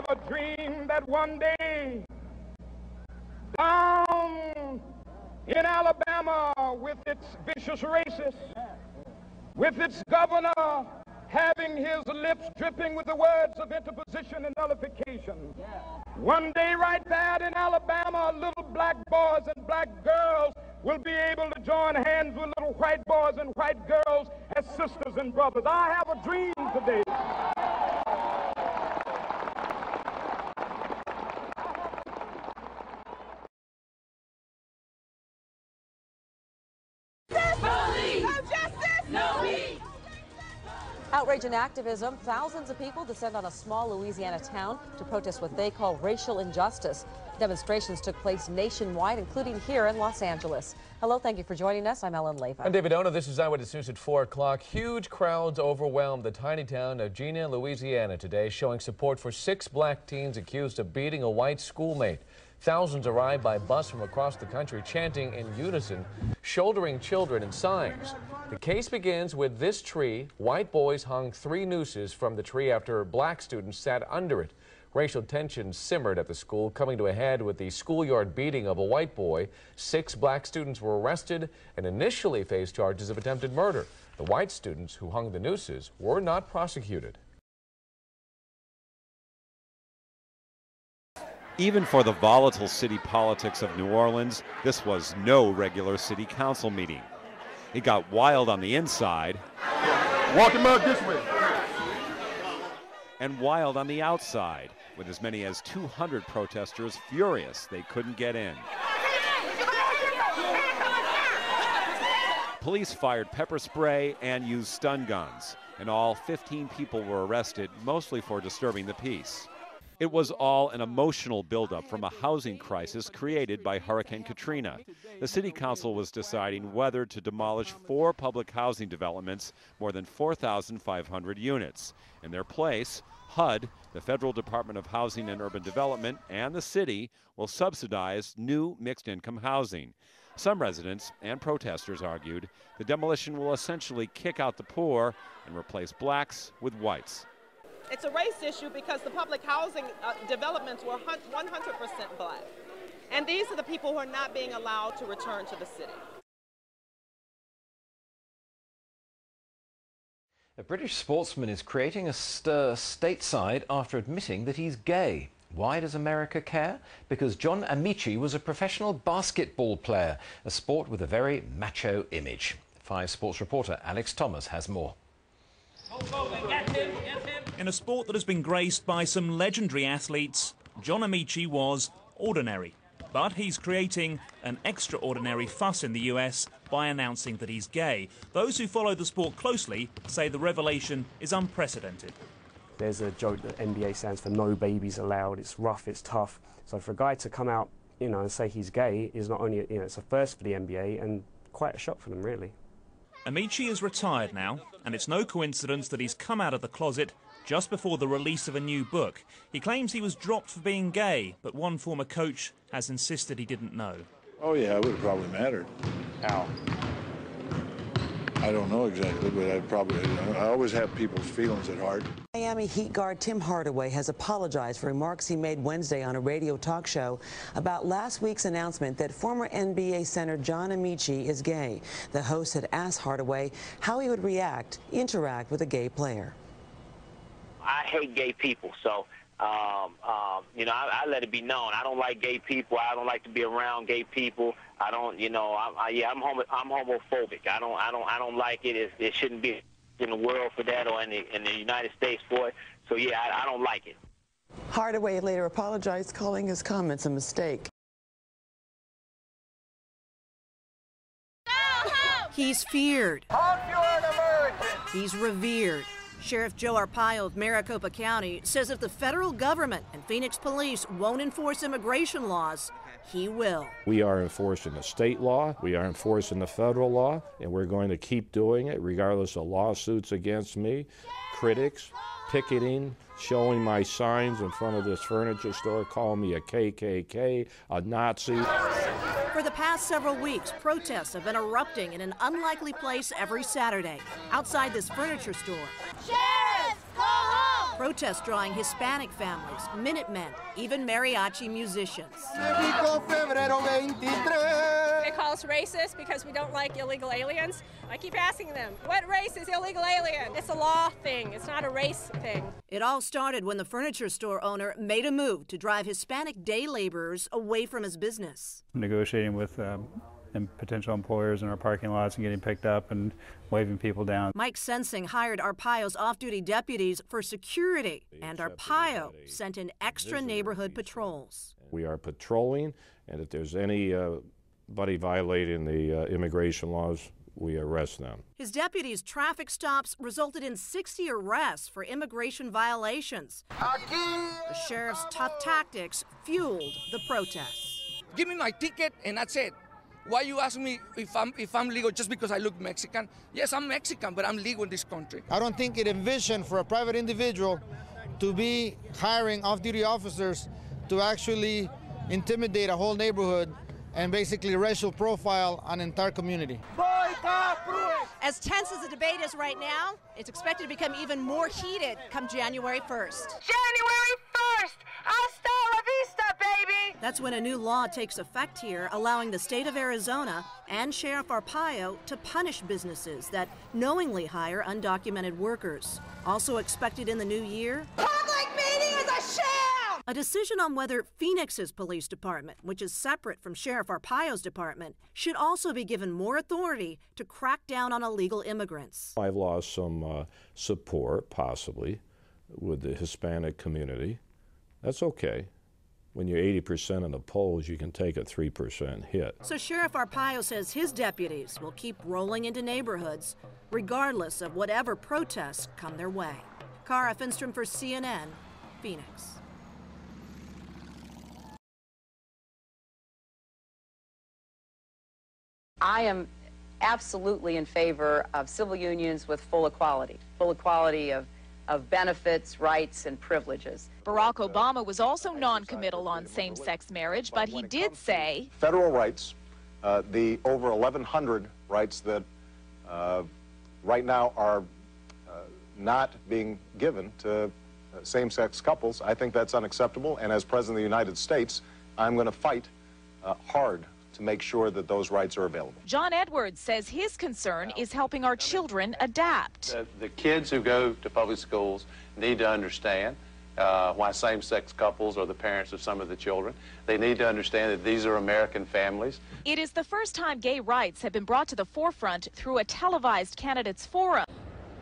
have a dream that one day, down in Alabama, with its vicious racists, with its governor having his lips dripping with the words of interposition and nullification, one day right there in Alabama, little black boys and black girls will be able to join hands with little white boys and white girls as sisters and brothers. I have a dream today. Outrage and activism. Thousands of people descend on a small Louisiana town to protest what they call racial injustice. Demonstrations took place nationwide, including here in Los Angeles. Hello, thank you for joining us. I'm Ellen Leyva. I'm David Ono. This is Eyewitness News at 4 o'clock. Huge crowds overwhelmed the tiny town of Gina, Louisiana today, showing support for 6 black teens accused of beating a white schoolmate. Thousands arrived by bus from across the country, chanting in unison, shouldering children and signs. The case begins with this tree. White boys hung 3 nooses from the tree after black students sat under it. Racial tensions simmered at the school, coming to a head with the schoolyard beating of a white boy. 6 black students were arrested and initially faced charges of attempted murder. The white students who hung the nooses were not prosecuted. Even for the volatile city politics of New Orleans, this was no regular city council meeting. It got wild on the inside. Walk him out this way. And wild on the outside, with as many as 200 protesters furious they couldn't get in. Police fired pepper spray and used stun guns. In all, 15 people were arrested, mostly for disturbing the peace. It was all an emotional buildup from a housing crisis created by Hurricane Katrina. The city council was deciding whether to demolish 4 public housing developments, more than 4,500 units. In their place, HUD, the Federal Department of Housing and Urban Development, and the city will subsidize new mixed-income housing. Some residents and protesters argued the demolition will essentially kick out the poor and replace blacks with whites. It's a race issue because the public housing developments were 100% black. And these are the people who are not being allowed to return to the city. A British sportsman is creating a stir stateside after admitting that he's gay. Why does America care? Because John Amici was a professional basketball player, a sport with a very macho image. 5 Sports reporter Alex Thomas has more. In a sport that has been graced by some legendary athletes, John Amici was ordinary. But he's creating an extraordinary fuss in the US by announcing that he's gay. Those who follow the sport closely say the revelation is unprecedented. There's a joke that NBA stands for no babies allowed. It's rough, it's tough. So for a guy to come out, and say he's gay is not only, it's a first for the NBA and quite a shock for them, really. Amici is retired now, and it's no coincidence that he's come out of the closet just before the release of a new book. He claims he was dropped for being gay, but one former coach has insisted he didn't know. Oh yeah, it would have probably mattered. How? I don't know exactly, but I always have people's feelings at heart. Miami Heat guard Tim Hardaway has apologized for remarks he made Wednesday on a radio talk show about last week's announcement that former NBA center John Amici is gay. The host had asked Hardaway how he would interact with a gay player. I hate gay people, so I let it be known. I don't like gay people. I don't like to be around gay people. I don't, I'm homophobic. I don't like it. It shouldn't be in the world for that, or in the United States for it. So yeah, I don't like it. Hardaway later apologized, calling his comments a mistake. He's feared. He's revered. Sheriff Joe Arpaio of Maricopa County says if the federal government and Phoenix police won't enforce immigration laws, he will. We are enforcing the state law, we are enforcing the federal law, and we're going to keep doing it regardless of lawsuits against me, critics, picketing, showing my signs in front of this furniture store, calling me a KKK, a Nazi. For the past several weeks, protests have been erupting in an unlikely place every Saturday, outside this furniture store. Sheriff, go home! Protests drawing Hispanic families, Minutemen, even mariachi musicians. They call us racist because we don't like illegal aliens. I keep asking them, what race is illegal alien? It's a law thing, it's not a race thing. It all started when the furniture store owner made a move to drive Hispanic day laborers away from his business. Negotiating with potential employers in our parking lots and getting picked up and waving people down. Mike Sensing hired Arpaio's off-duty deputies for security, and Arpaio sent in extra neighborhood patrols. We are patrolling, and if there's anybody violating the immigration laws, we arrest them. His deputies' traffic stops resulted in 60 arrests for immigration violations. The sheriff's tough tactics fueled the protests. Give me my ticket and that's it. Why you ask me if I'm legal just because I look Mexican? Yes, I'm Mexican, but I'm legal in this country. I don't think it envisioned for a private individual to be hiring off-duty officers to actually intimidate a whole neighborhood and basically racial profile an entire community. As tense as the debate is right now, it's expected to become even more heated come January 1st. January 1st! Hasta la vista, baby! That's when a new law takes effect here, allowing the state of Arizona and Sheriff Arpaio to punish businesses that knowingly hire undocumented workers. Also expected in the new year, Public meeting is a sham! a decision on whether Phoenix's police department, which is separate from Sheriff Arpaio's department, should also be given more authority to crack down on illegal immigrants. I've lost some support, possibly, with the Hispanic community. That's okay. When you're 80% in the polls, you can take a 3% hit. So Sheriff Arpaio says his deputies will keep rolling into neighborhoods, regardless of whatever protests come their way. Cara Finstrom for CNN, Phoenix. I am absolutely in favor of civil unions with full equality of benefits, rights, and privileges. Barack Obama was also non-committal on same-sex marriage, but he did say federal rights, the over 1,100 rights that right now are not being given to same-sex couples, I think that's unacceptable, and as President of the United States, I'm going to fight hard to make sure that those rights are available. John Edwards says his concern is helping our children adapt. The kids who go to public schools need to understand why same-sex couples are the parents of some of the children. They need to understand that these are American families. It is the first time gay rights have been brought to the forefront through a televised candidates forum.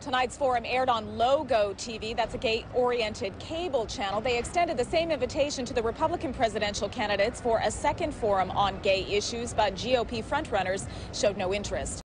Tonight's forum aired on Logo TV. That's a gay-oriented cable channel. They extended the same invitation to the Republican presidential candidates for a second forum on gay issues, but GOP frontrunners showed no interest.